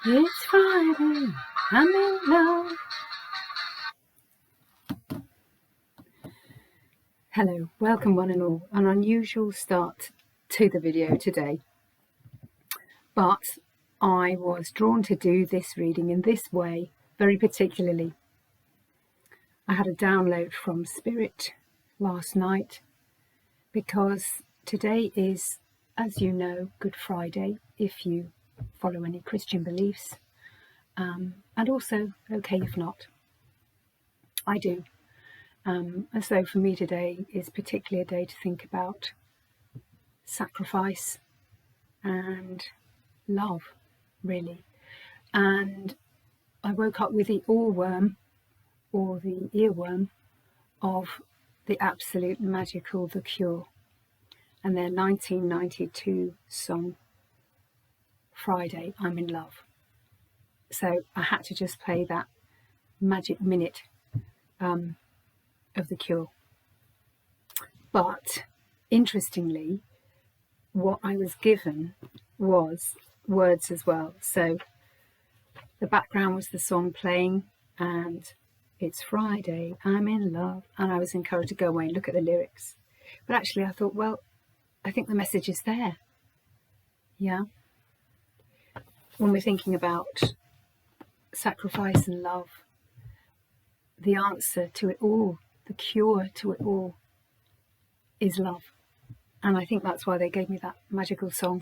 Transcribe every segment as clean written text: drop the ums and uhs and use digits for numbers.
It's Friday, I'm in love. Hello, welcome one and all. An unusual start to the video today, but I was drawn to do this reading in this way very particularly. I had a download from Spirit last night because today is, as you know, Good Friday if you follow any Christian beliefs, and also okay if not. I do. And so for me today is particularly a day to think about sacrifice and love, really. And I woke up with the oorworm, or the earworm, of the absolute magical The Cure and their 1992 song, Friday, I'm in Love. So I had to just play that magic minute of The Cure. But interestingly, what I was given was words as well. So the background was the song playing, and it's Friday, I'm in love, and I was encouraged to go away and look at the lyrics. But actually I thought, well, I think the message is there. Yeah. When we're thinking about sacrifice and love, the answer to it all, the cure to it all, is love. And I think that's why they gave me that magical song,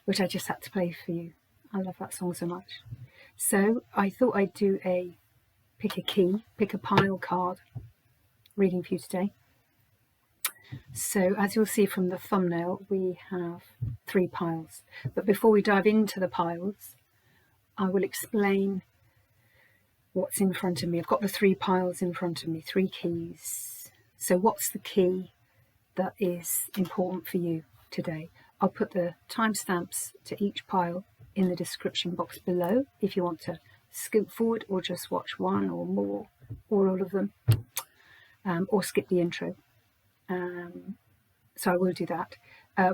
which I just had to play for you. I love that song so much. So I thought I'd do a pick a key, pick a pile card reading for you today. So as you'll see from the thumbnail, we have 3 piles. But before we dive into the piles, I will explain what's in front of me. I've got the 3 piles in front of me, 3 keys. So what's the key that is important for you today? I'll put the timestamps to each pile in the description box below if you want to scoot forward or just watch one or more or all of them, or skip the intro. So I will do that.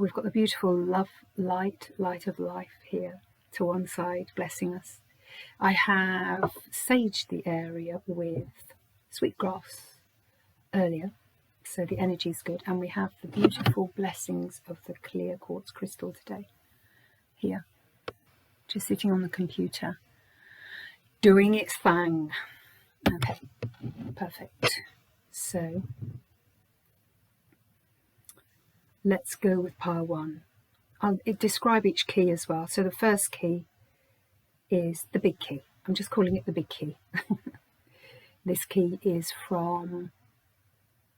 We've got the beautiful love light of life here to one side, blessing us. I have saged the area with sweetgrass earlier, so the energy is good. And we have the beautiful blessings of the clear quartz crystal today here, just sitting on the computer, doing its thing. Okay, perfect. So let's go with pile 1. I'll describe each key as well. So the first key is the big key. I'm just calling it the big key. This key is from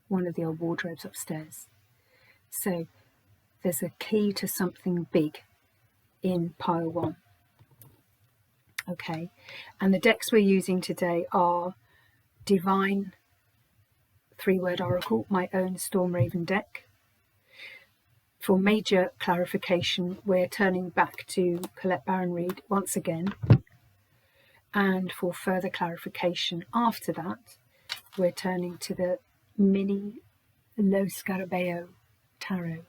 one of the old wardrobes upstairs. So there's a key to something big in pile 1. Okay, and the decks we're using today are Divine 3-word Oracle, my own Storm Raven deck. For major clarification, we're turning back to Colette Baron Reid once again. And for further clarification after that, we're turning to the mini Lo Scarabeo tarot.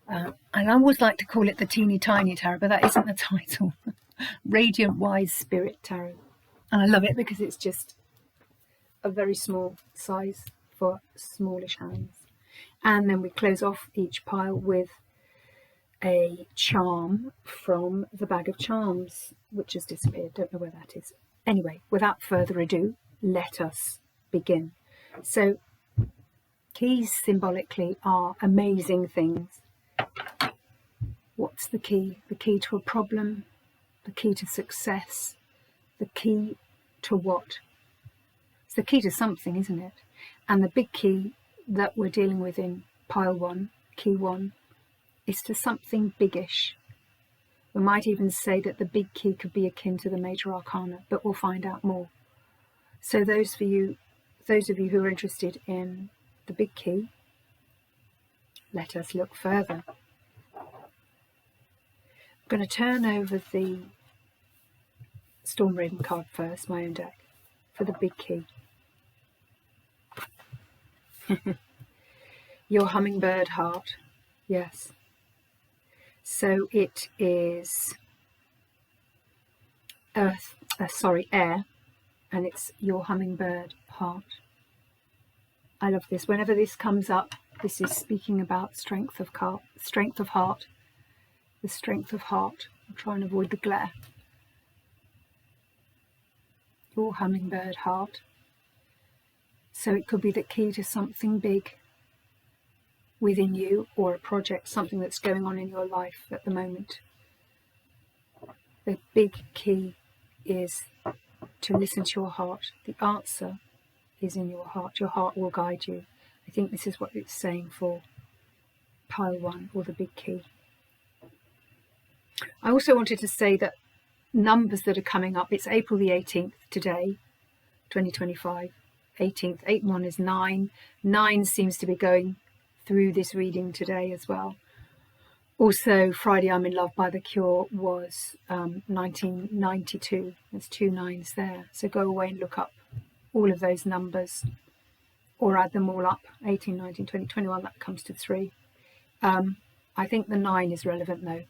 And I always like to call it the teeny tiny tarot, but that isn't the title. Radiant Wise Spirit Tarot. And I love it because it's just a very small size for smallish hands. And then we close off each pile with a charm from the Bag of Charms, which has disappeared. Don't know where that is. Anyway, without further ado, let us begin. So keys symbolically are amazing things. What's the key? The key to a problem, the key to success, the key to what? It's the key to something, isn't it? And the big key that we're dealing with in pile 1, key 1, is to something biggish. We might even say that the big key could be akin to the major arcana, but we'll find out more. So those of you who are interested in the big key, let us look further. I'm going to turn over the Storm Raven card first, my own deck, for the big key. Your hummingbird heart, yes. So it is air, and it's your hummingbird heart. I love this. Whenever this comes up, this is speaking about strength of heart, the strength of heart. I'll try and avoid the glare. Your hummingbird heart. So it could be the key to something big within you, or a project, something that's going on in your life at the moment. The big key is to listen to your heart. The answer is in your heart. Your heart will guide you. I think this is what it's saying for pile 1, or the big key. I also wanted to say that numbers that are coming up, it's April the 18th today, 2025. 18th, 8 and 1 is 9. 9 seems to be going through this reading today as well. Also, Friday I'm in Love by The Cure was 1992. There's 2 9s there. So go away and look up all of those numbers, or add them all up. 18, 19, 20, 21, that comes to 3. I think the 9 is relevant though.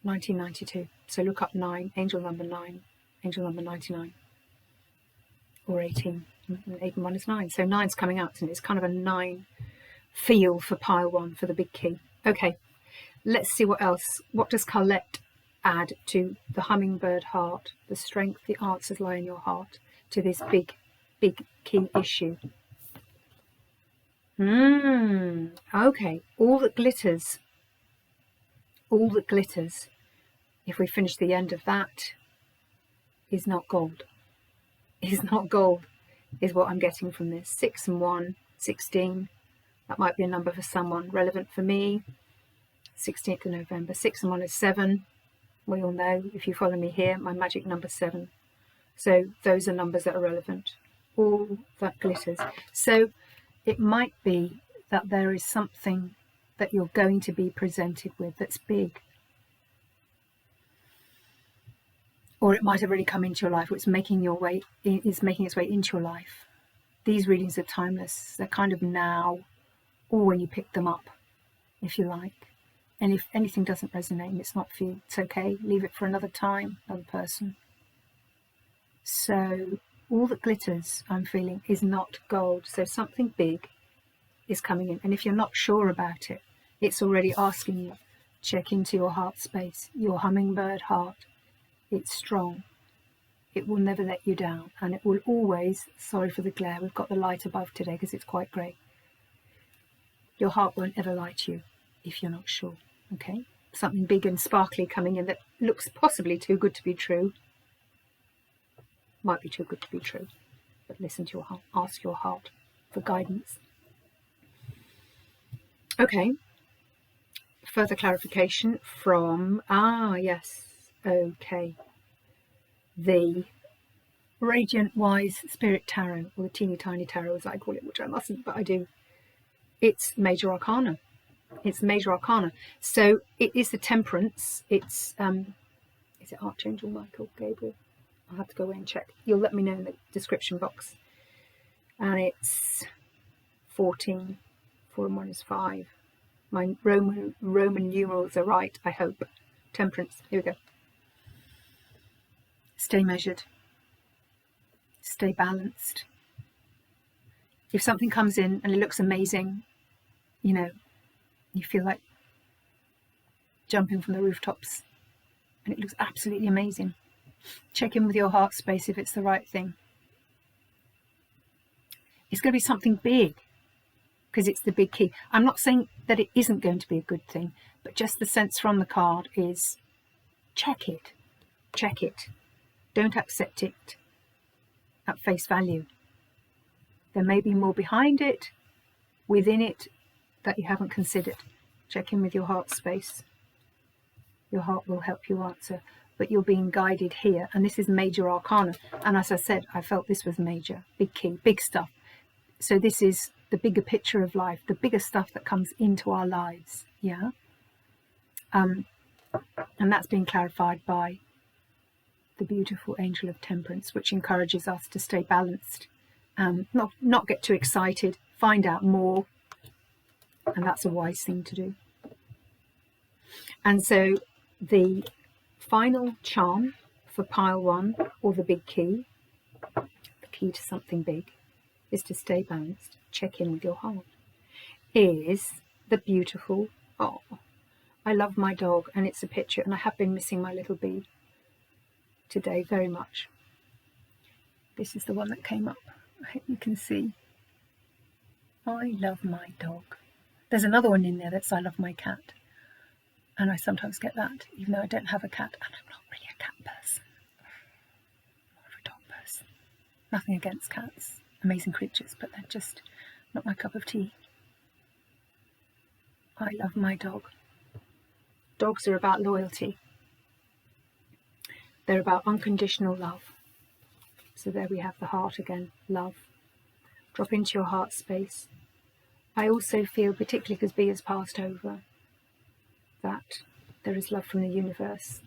1992. So look up 9, angel number 9, angel number 99. Or 18. 8 and 1 is 9. So 9's coming out, and it's kind of a 9 feel for pile 1 for the big key. Okay, let's see what else. What does Colette add to the hummingbird heart? The strength, the answers lie in your heart, to this big key issue. Okay, all that glitters, if we finish the end of that, is not gold. Is not gold, is what I'm getting from this. 6 and 1, 16. That might be a number for someone. Relevant for me, 16th of November. 6 and 1 is 7. We all know, if you follow me here, my magic number 7. So those are numbers that are relevant. All that glitters. So it might be that there is something that you're going to be presented with that's big. Or it might have already come into your life, or it's making its way into your life. These readings are timeless. They're kind of now, or when you pick them up, if you like. And if anything doesn't resonate and it's not for you, it's okay. Leave it for another time, another person. So all that glitters, I'm feeling, is not gold. So something big is coming in. And if you're not sure about it, it's already asking you, check into your heart space, your hummingbird heart. It's strong. It will never let you down, and it will always, sorry for the glare, we've got the light above today because it's quite grey. Your heart won't ever lie to you if you're not sure, okay? Something big and sparkly coming in that looks possibly too good to be true. Might be too good to be true, but listen to your heart, ask your heart for guidance. Okay, further clarification from, yes. Okay, the Radiant Wise Spirit Tarot, or the teeny tiny tarot as I call it, which I mustn't, but I do. It's Major Arcana. It's Major Arcana. So it is the Temperance. It's, is it Archangel Michael, Gabriel? I'll have to go away and check. You'll let me know in the description box. And it's 14. 4 and 1 is 5. My Roman numerals are right, I hope. Temperance. Here we go. Stay measured. Stay balanced. If something comes in and it looks amazing, you know, you feel like jumping from the rooftops and it looks absolutely amazing. Check in with your heart space if it's the right thing. It's going to be something big because it's the big key. I'm not saying that it isn't going to be a good thing, but just the sense from the card is check it. Check it. Don't accept it at face value. There may be more behind it, within it, that you haven't considered. Check in with your heart space. Your heart will help you answer, but you're being guided here. And this is Major Arcana. And as I said, I felt this was major, big key, big stuff. So this is the bigger picture of life, the bigger stuff that comes into our lives. Yeah. And that's being clarified by the beautiful Angel of Temperance, which encourages us to stay balanced, not get too excited, find out more, and that's a wise thing to do. And so the final charm for pile 1, or the big key, the key to something big, is to stay balanced, check in with your heart, is the beautiful, oh, I love my dog, and it's a picture, and I have been missing my little bee today very much. This is the one that came up. I hope you can see. I love my dog. There's another one in there that's I love my cat. And I sometimes get that, even though I don't have a cat, and I'm not really a cat person. I'm more of a dog person. Nothing against cats, amazing creatures, but they're just not my cup of tea. I love my dog. Dogs are about loyalty. They're about unconditional love. So there we have the heart again, love. Drop into your heart space. I also feel, particularly because B has passed over, that there is love from the universe,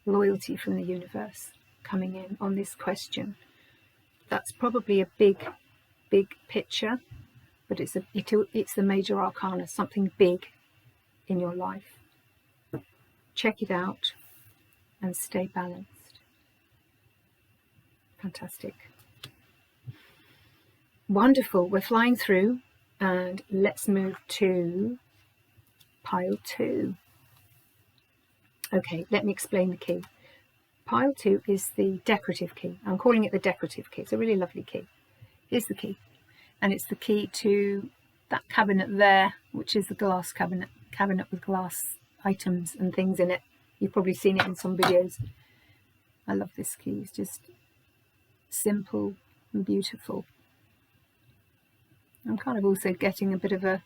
loyalty from the universe coming in on this question. That's probably a big, big picture, but it's the major arcana, something big in your life. Check it out and stay balanced. Fantastic. Wonderful. We're flying through, and let's move to pile 2. Okay, let me explain the key. Pile 2 is the decorative key. I'm calling it the decorative key. It's a really lovely key. Here's the key, and it's the key to that cabinet there, which is the glass cabinet with glass items and things in it. You've probably seen it in some videos. I love this key. It's just simple and beautiful. I'm kind of also getting a bit of a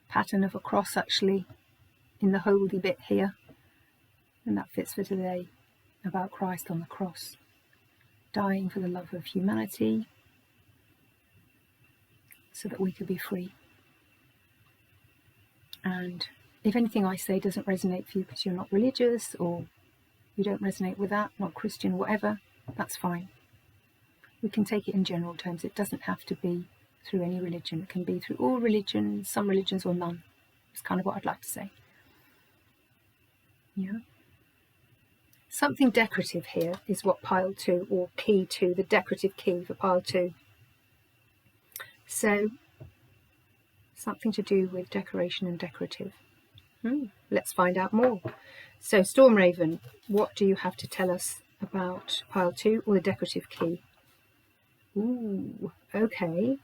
pattern of a cross actually in the holdy bit here, and that fits for today, about Christ on the cross, dying for the love of humanity so that we could be free. And if anything I say doesn't resonate for you because you're not religious, or you don't resonate with that, not Christian, whatever, that's fine. We can take it in general terms. It doesn't have to be through any religion. It can be through all religions, some religions, or none. It's kind of what I'd like to say. Yeah. Something decorative here is what pile 2, or key 2, the decorative key for pile 2. So, something to do with decoration and decorative. Let's find out more. So, Storm Raven, what do you have to tell us about pile 2 or the decorative key? Ooh, okay,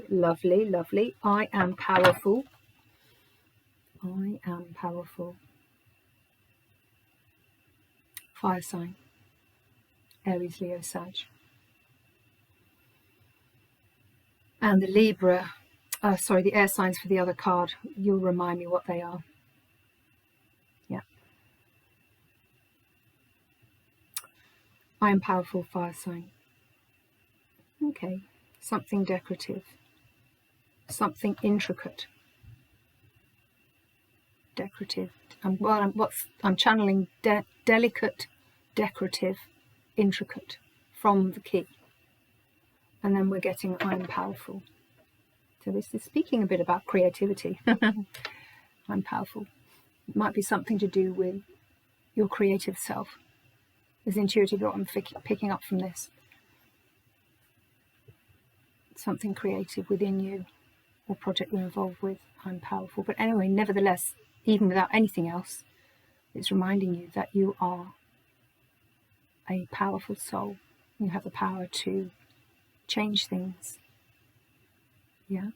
lovely, lovely. I am powerful. I am powerful. Fire sign. Aries, Leo, Sag. And the Libra, the air signs for the other card. You'll remind me what they are. Yeah. I am powerful, fire sign. Okay, something decorative, something intricate. Decorative. I'm channeling delicate, decorative, intricate from the key. And then we're getting I am powerful. So this is speaking a bit about creativity. I'm powerful. It might be something to do with your creative self. Is intuitively what I'm picking up from this. Something creative within you, or project you're involved with. I'm powerful. But anyway, nevertheless, even without anything else, it's reminding you that you are a powerful soul. You have the power to change things. Yeah.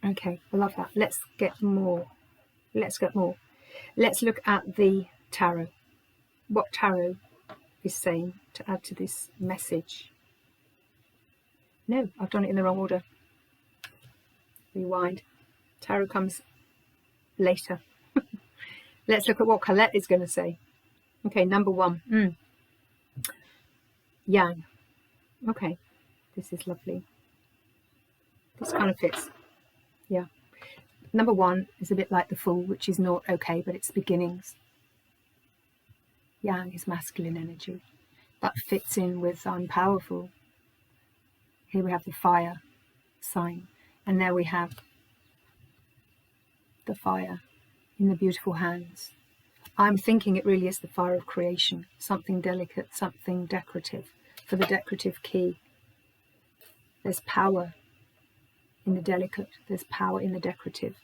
Okay, I love that. Let's get more. Let's look at the tarot. What tarot is saying to add to this message. No, I've done it in the wrong order. Rewind. Tarot comes later. Let's look at what Colette is going to say. Okay, number 1. Yang. Okay, this is lovely. This kind of fits. Yeah. Number 1 is a bit like the Fool, which is not okay, but it's beginnings. Yang is masculine energy. That fits in with I'm powerful. Here we have the fire sign, and there we have the fire in the beautiful hands. I'm thinking it really is the fire of creation, something delicate, something decorative. For the decorative key, there's power in the delicate, there's power in the decorative.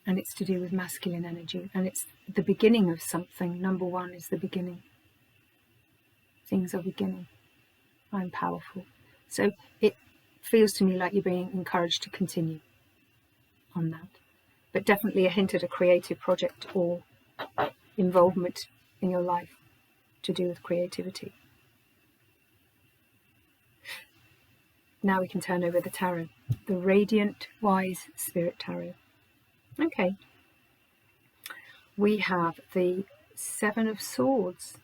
And it's to do with masculine energy, and it's the beginning of something. Number one is the beginning. Things are beginning. I'm powerful. So it feels to me like you're being encouraged to continue on that. But definitely a hint at a creative project or involvement in your life to do with creativity. Now we can turn over the tarot. The Radiant Wise Spirit Tarot. Okay. We have the Seven of Swords.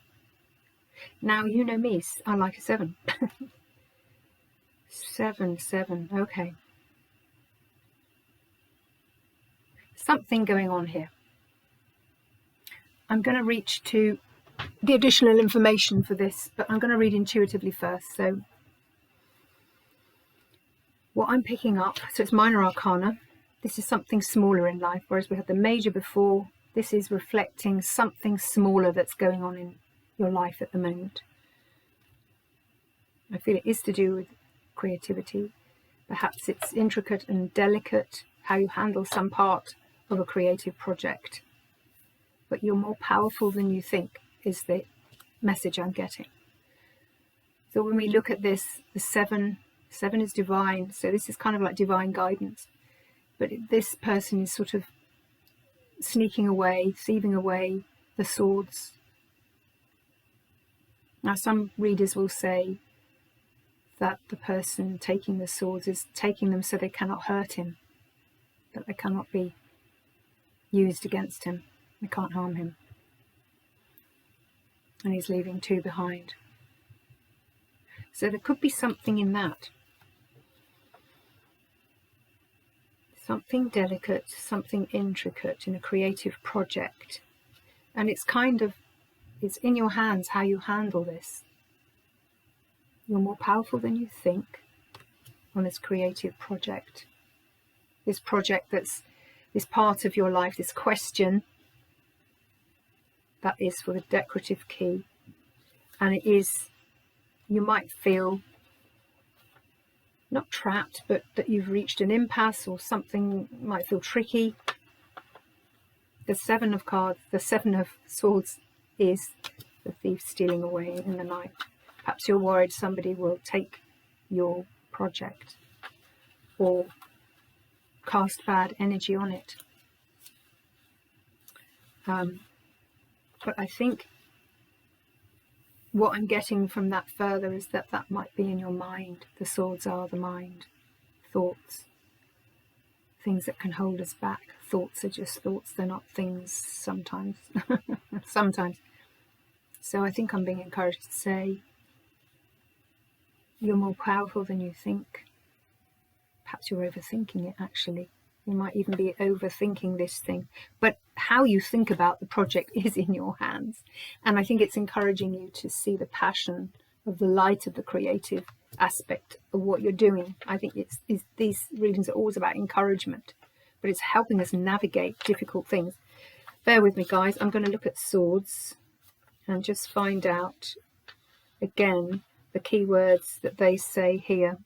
Now, you know me, I like a 7. 7, okay. Something going on here. I'm going to reach to the additional information for this, but I'm going to read intuitively first. So what I'm picking up, so it's minor arcana. This is something smaller in life, whereas we had the major before. This is reflecting something smaller that's going on in your life at the moment. I feel it is to do with creativity. Perhaps it's intricate and delicate, how you handle some part of a creative project. But you're more powerful than you think is the message I'm getting. So when we look at this, the 7 is divine. So this is kind of like divine guidance. But this person is sort of sneaking away, thieving away the swords. Now some readers will say that the person taking the swords is taking them so they cannot hurt him, that they cannot be used against him, they can't harm him. And he's leaving 2 behind. So there could be something in that. Something delicate, something intricate in a creative project. And it's it's in your hands how you handle this. You're more powerful than you think on this creative project. This project that's this part of your life, this question, that is for the decorative key. And it is, you might feel not trapped, but that you've reached an impasse or something might feel tricky. The 7 of cards, the 7 of swords is the thief stealing away in the night. Perhaps you're worried somebody will take your project or cast bad energy on it. But I think what I'm getting from that further is that that might be in your mind. The swords are the mind, thoughts, things that can hold us back. Thoughts are just thoughts, they're not things sometimes. Sometimes. So I think I'm being encouraged to say, you're more powerful than you think. Perhaps you're overthinking it, actually. You might even be overthinking this thing. But how you think about the project is in your hands. And I think it's encouraging you to see the passion of the light of the creative aspect of what you're doing. I think these readings are always about encouragement, but it's helping us navigate difficult things. Bear with me, guys. I'm going to look at swords and just find out, again, the keywords that they say here.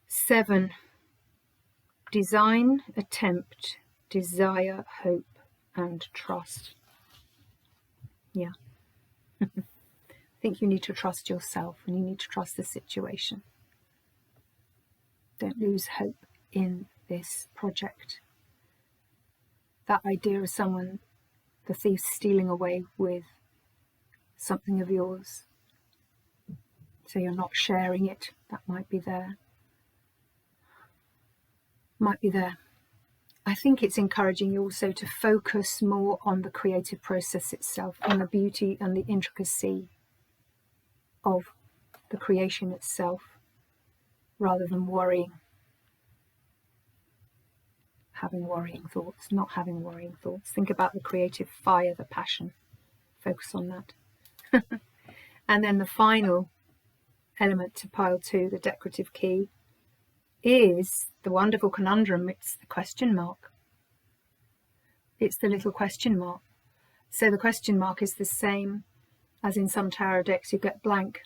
7. Design, attempt, desire, hope, and trust. Yeah. I think you need to trust yourself and you need to trust the situation. Don't lose hope in this project. That idea of someone, the thief, stealing away with something of yours, so you're not sharing it, that might be there. Might be there. I think it's encouraging you also to focus more on the creative process itself, on the beauty and the intricacy of the creation itself, rather than worrying. Having worrying thoughts, not having worrying thoughts. Think about the creative fire, the passion. Focus on that. And then the final element to pile 2, the decorative key, is the wonderful conundrum. It's the question mark. It's the little question mark. So the question mark is the same as in some tarot decks. You get blank,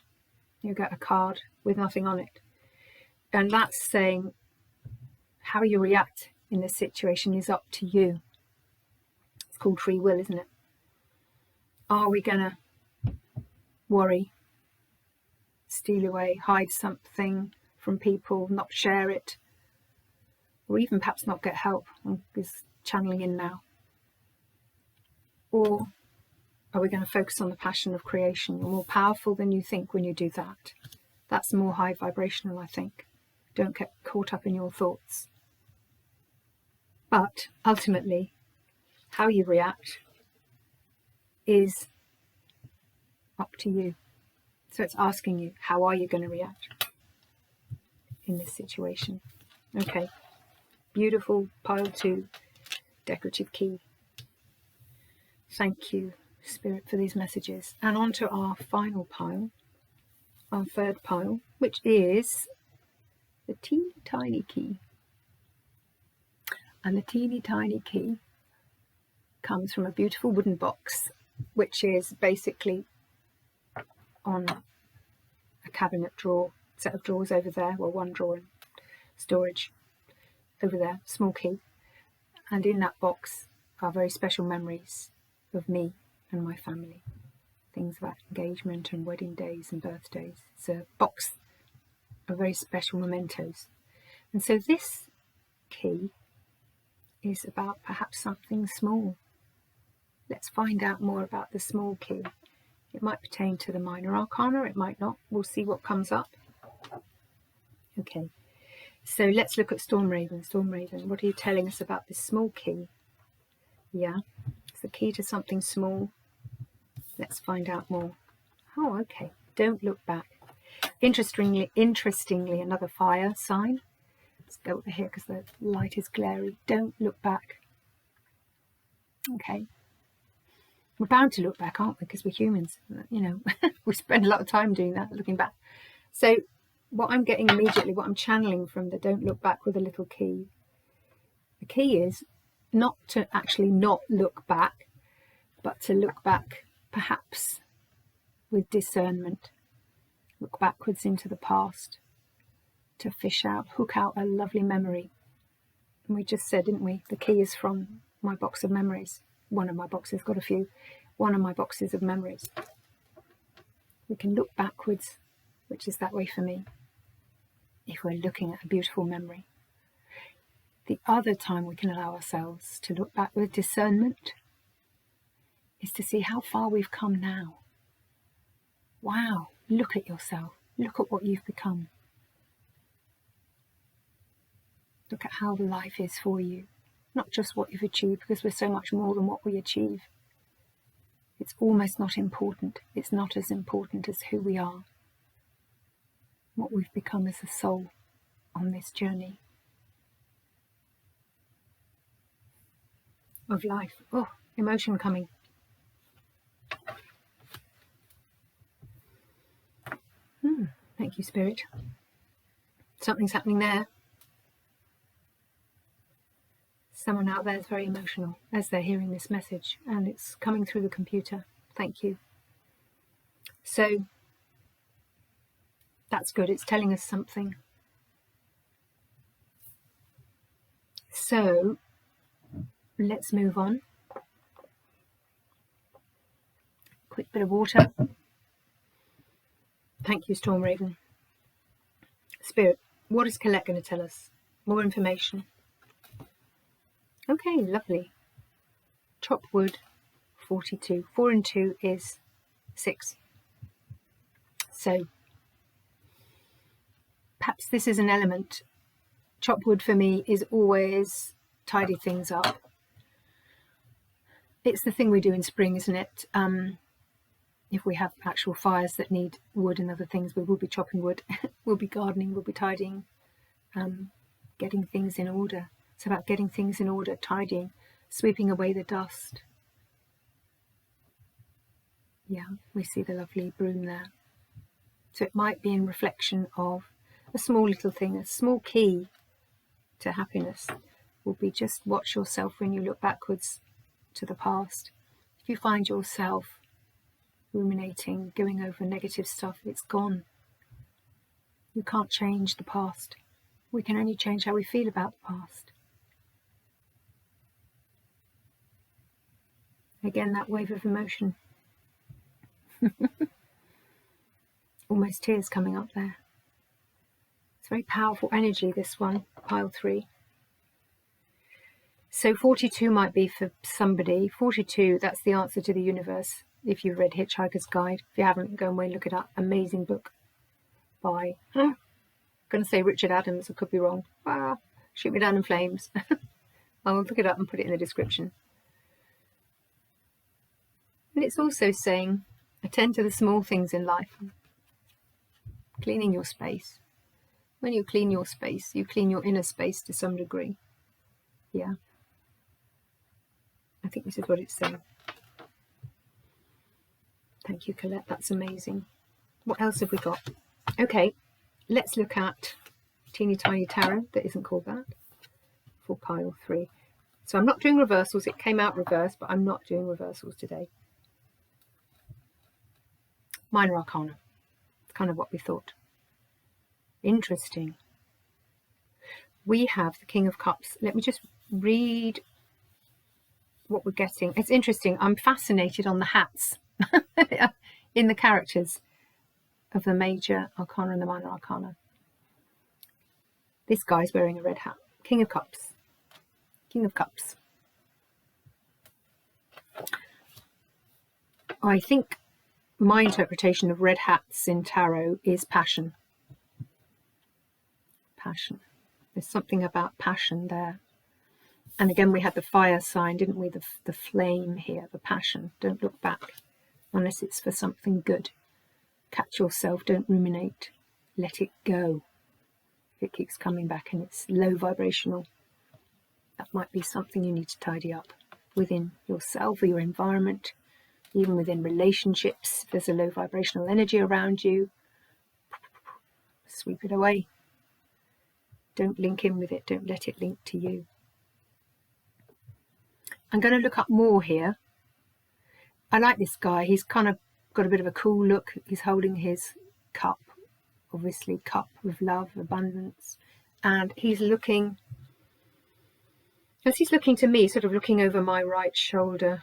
you get a card with nothing on it. And that's saying how you react in this situation is up to you. It's called free will, isn't it? Are we going to worry, steal away, hide something from people, not share it, or even perhaps not get help? I'm just channeling in now. Or are we going to focus on the passion of creation? You're more powerful than you think when you do that. That's more high vibrational, I think. Don't get caught up in your thoughts. But ultimately, how you react is up to you. So it's asking you, how are you going to react in this situation? Okay, beautiful pile 2, decorative key. Thank you, Spirit, for these messages. And on to our final pile, our third pile, which is the teeny tiny key. And the teeny tiny key comes from a beautiful wooden box, which is basically on a cabinet drawer, set of drawers over there, well, one drawer in storage over there, small key. And in that box are very special memories of me and my family, things about engagement and wedding days and birthdays. It's a box of very special mementos. And so this key is about perhaps something small. Let's find out more about the small key. It might pertain to the minor arcana, it might not. We'll see what comes up. Okay, so let's look at Storm Raven. Storm Raven, what are you telling us about this small key? Yeah, it's the key to something small. Let's find out more. Oh, okay. Don't look back. Interestingly, another fire sign. Let's go over here because the light is glary. Don't look back. Okay. We're bound to look back, aren't we? Because we're humans. You know, we spend a lot of time doing that, looking back. So what I'm getting immediately, what I'm channeling from the don't look back with a little key, the key is not to actually not look back, but to look back perhaps with discernment. Look backwards into the past, to fish out, hook out a lovely memory. And we just said, didn't we, the key is from my box of memories. One of my boxes, got a few. One of my boxes of memories. We can look backwards, which is that way for me, if we're looking at a beautiful memory. The other time we can allow ourselves to look back with discernment is to see how far we've come now. Wow, look at yourself. Look at what you've become. Look at how life is for you. Not just what you've achieved, because we're so much more than what we achieve. It's almost not important. It's not as important as who we are, what we've become as a soul on this journey of life. Oh, emotion coming. Thank you, Spirit. Something's happening there. Someone out there is very emotional as they're hearing this message, and it's coming through the computer. Thank you. So that's good. It's telling us something. So let's move on. Quick bit of water. Thank you, Storm Raven. Spirit, what is Colette going to tell us? More information. Okay, lovely. Chop wood, 42. 4 and 2 is 6. So perhaps this is an element. Chop wood for me is always tidy things up. It's the thing we do in spring, isn't it? If we have actual fires that need wood and other things, we will be chopping wood. We'll be gardening, we'll be tidying, getting things in order. It's about getting things in order, tidying, sweeping away the dust. Yeah, we see the lovely broom there. So it might be in reflection of a small little thing, a small key to happiness will be just watch yourself when you look backwards to the past. If you find yourself ruminating, going over negative stuff, it's gone. You can't change the past. We can only change how we feel about the past. Again, that wave of emotion. Almost tears coming up there. It's very powerful energy, this one, pile 3. So 42 might be for somebody. 42, that's the answer to the universe. If you've read Hitchhiker's Guide. If you haven't, go away and look it up. Amazing book by, I'm going to say Richard Adams, I could be wrong. Shoot me down in flames. I'll look it up and put it in the description. And it's also saying, attend to the small things in life. Cleaning your space. When you clean your space, you clean your inner space to some degree. Yeah. I think this is what it's saying. Thank you, Colette. That's amazing. What else have we got? Okay, let's look at Teeny Tiny Tarot that isn't called that for pile 3. So I'm not doing reversals. It came out reversed, but I'm not doing reversals today. Minor Arcana. Kind of what we thought. Interesting. We have the King of Cups. Let me just read what we're getting. It's interesting. I'm fascinated on the hats in the characters of the Major Arcana and the Minor Arcana. This guy's wearing a red hat. King of Cups. King of Cups. I think my interpretation of red hats in tarot is passion. Passion. There's something about passion there. And again, we had the fire sign, didn't we? The flame here, the passion. Don't look back unless it's for something good. Catch yourself, don't ruminate. Let it go. If it keeps coming back and it's low vibrational, that might be something you need to tidy up within yourself or your environment, even within relationships. If there's a low vibrational energy around you, sweep it away. Don't link in with it. Don't let it link to you. I'm going to look up more here. I like this guy. He's kind of got a bit of a cool look. He's holding his cup, obviously cup of love, abundance. And he's looking, as he's looking to me, sort of looking over my right shoulder.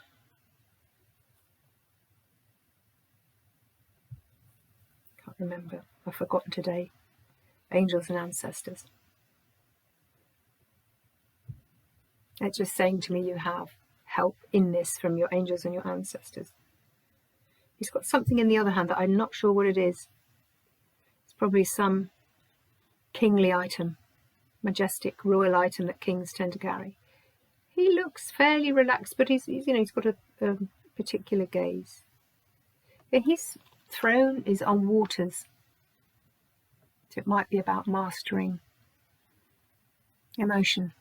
Can't remember. I've forgotten today. Angels and ancestors. It's just saying to me you have help in this from your angels and your ancestors. He's got something in the other hand that I'm not sure what it is. It's probably some kingly item, majestic royal item that kings tend to carry. He looks fairly relaxed, but he's got a particular gaze. And his throne is on waters, so it might be about mastering emotion.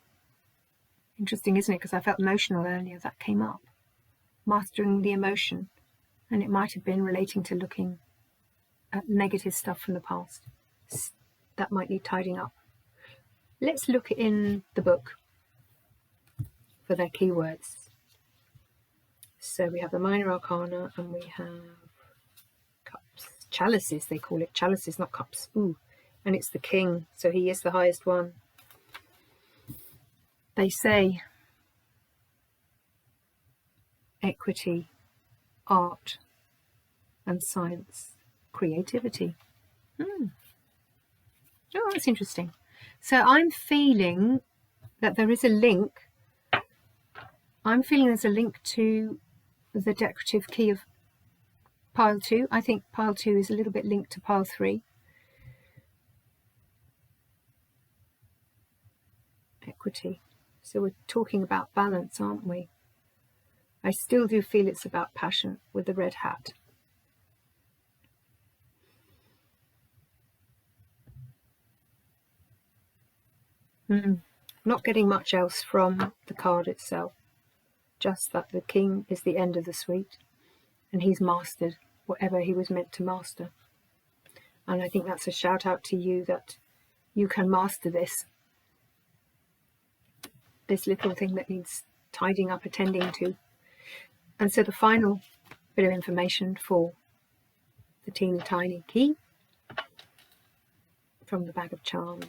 Interesting, isn't it? Because I felt emotional earlier. That came up. Mastering the emotion. And it might have been relating to looking at negative stuff from the past. That might need tidying up. Let's look in the book for their keywords. So we have the Minor Arcana and we have cups. Chalices, they call it. Chalices, not cups. Ooh. And it's the king. So he is the highest one. They say equity, art and science, creativity. Oh, that's interesting. So I'm feeling that there is a link. I'm feeling there's a link to the decorative key of pile 2. I think pile 2 is a little bit linked to pile 3. Equity. So we're talking about balance, aren't we? I still do feel it's about passion with the red hat. Not getting much else from the card itself. Just that the king is the end of the suite and he's mastered whatever he was meant to master. And I think that's a shout out to you that you can master this little thing that needs tidying up, attending to. And so the final bit of information for the teeny tiny key from the bag of charms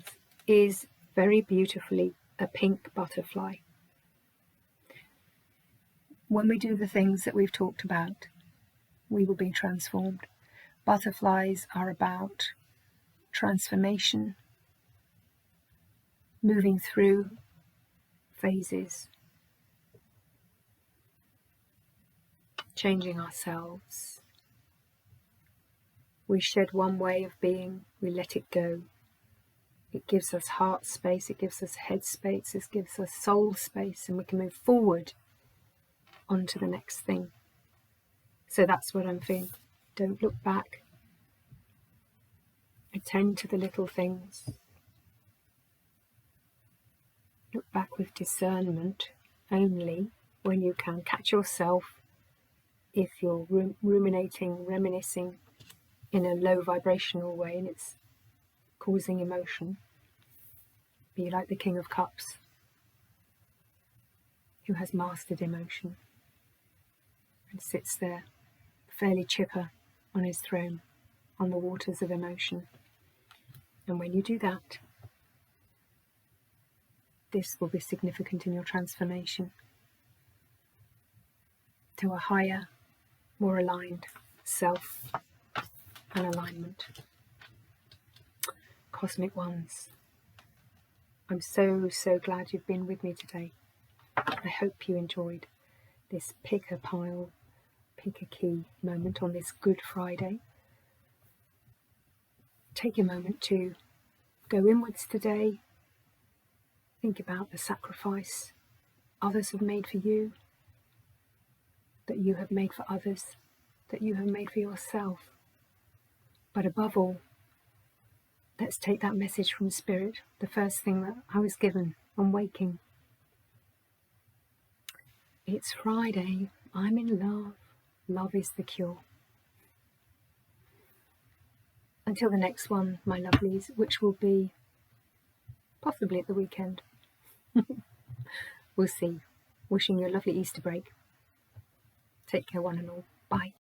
is very beautifully a pink butterfly. When we do the things that we've talked about, we will be transformed. Butterflies are about transformation, moving through phases, changing ourselves. We shed one way of being, we let it go. It gives us heart space, it gives us head space, it gives us soul space, and we can move forward onto the next thing. So that's what I'm feeling. Don't look back. Attend to the little things. Look back with discernment only when you can. Catch yourself if you're ruminating, reminiscing in a low vibrational way and it's causing emotion. Be like the King of Cups, who has mastered emotion and sits there fairly chipper on his throne on the waters of emotion. And when you do that, this will be significant in your transformation to a higher, more aligned self and alignment. Cosmic Ones, I'm so glad you've been with me today. I hope you enjoyed this pick a pile, pick a key moment on this Good Friday. Take a moment to go inwards today. Think about the sacrifice others have made for you, that you have made for others, that you have made for yourself. But above all, let's take that message from Spirit, the first thing that I was given on waking. It's Friday, I'm in love, love is the cure. Until the next one, my lovelies, which will be possibly at the weekend. We'll see. Wishing you a lovely Easter break. Take care, one and all. Bye.